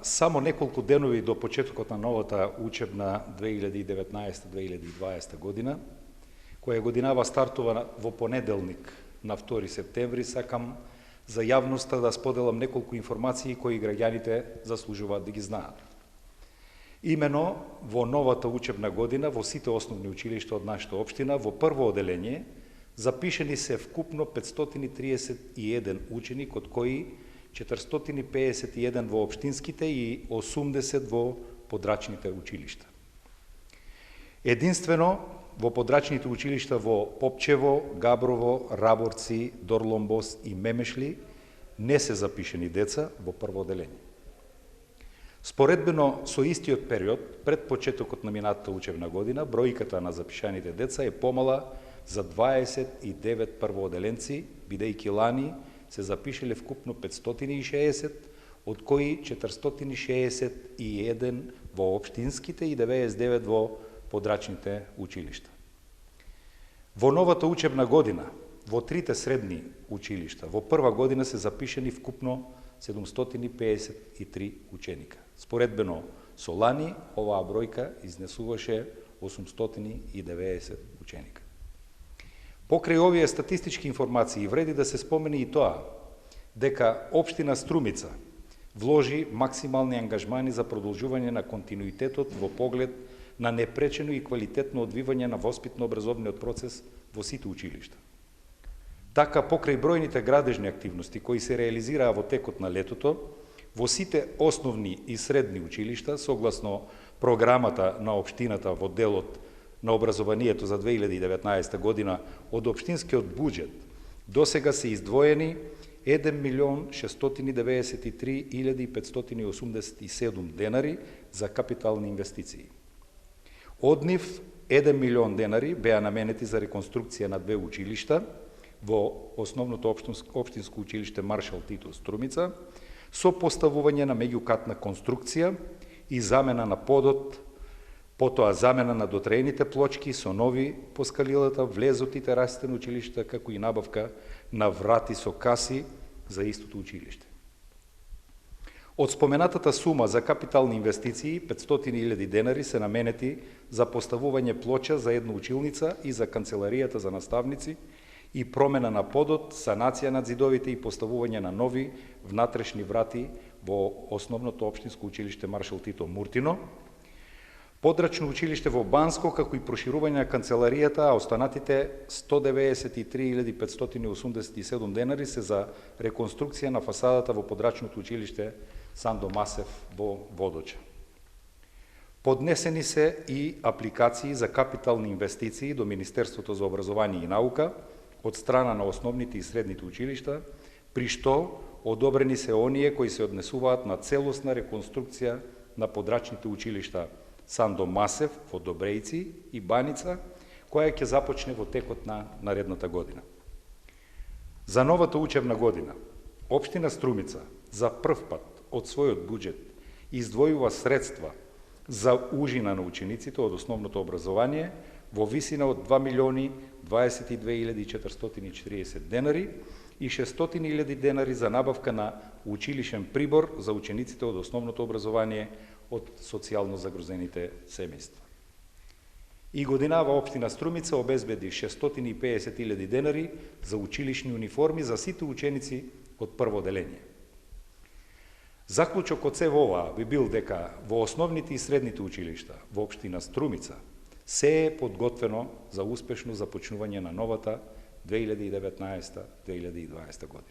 само неколку денови до почетокот на новата учебна 2019-2020 година, која годинава стартува во понеделник на 2 септември, сакам за јавноста да споделам неколку информации кои граѓаните заслужуваат да ги знаат. Имено, во новата учебна година, во сите основни училишта од нашата општина, во прво оделение, запишени се вкупно 531 ученик, од кои 451 во општинските и 80 во подрачните училишта. Единствено, во подрачните училишта во Попчево, Габрово, Раборци, Дорломбос и Мемешли не се запишени деца во прво оделение. Споредбено со истиот период, пред почетокот на минатата учебна година, бројката на запишаните деца е помала за 29 првооделенци, бидејќи лани се запишеле вкупно 560, од кои 461 во општинските и 99 во подрачните училишта. Во новата учебна година, во трите средни училишта, во прва година се запишени вкупно 753 ученика. Споредбено со лани, оваа бројка изнесуваше 890 ученика. Покрај овие статистички информации вреди да се спомени и тоа, дека општина Струмица вложи максимални ангажмани за продолжување на континуитетот во поглед на непречено и квалитетно одвивање на воспитно-образовниот процес во сите училишта. Така, покрај бројните градежни активности кои се реализираа во текот на летото, во сите основни и средни училишта, согласно програмата на општината во делот на образованието за 2019 година од општинскиот буџет, досега се издвоени 1.693.587 денари за капитални инвестиции. Од нив 1 милион денари беа наменети за реконструкција на две училишта во основното општинско училиште Маршал Тито Струмица, со поставување на меѓукатна конструкција и замена на подот, потоа замена на дотрените плочки со нови по скалилата, влезот и терасите на училишта, како и набавка на врати со каси за истото училиште. Од споменатата сума за капитални инвестиции, 500.000 денари се наменети за поставување плоча за една училница и за канцеларијата за наставници и промена на подот, санација на зидовите и поставување на нови внатрешни врати во основното општинско училиште Маршал Тито Муртино, подрачно училиште во Банско, како и проширување на канцеларијата, а останатите 193.587 денари се за реконструкција на фасадата во подрачното училиште Сандо Масев во Водоча. Поднесени се и апликации за капитални инвестиции до Министерството за образование и наука од страна на основните и средните училишта, при што одобрени се оние кои се однесуваат на целосна реконструкција на подрачните училишта Сандо Масев во Добрејци и Баница, која ќе започне во текот на наредната година. За новата учебна година, општина Струмица за прв пат од својот буџет издвојува средства за ужина на учениците од основното образование во висина од 2.022.440 денари и 600.000 денари за набавка на училишен прибор за учениците од основното образование од социјално загрозените семејства. И годинава општина Струмица обезбеди 650.000 денари за училишни униформи за сите ученици од прво оделение. Заклучок од сево ова би бил дека во основните и средните училишта во општина Струмица се е подготвено за успешно започнување на новата 2019-2020 година.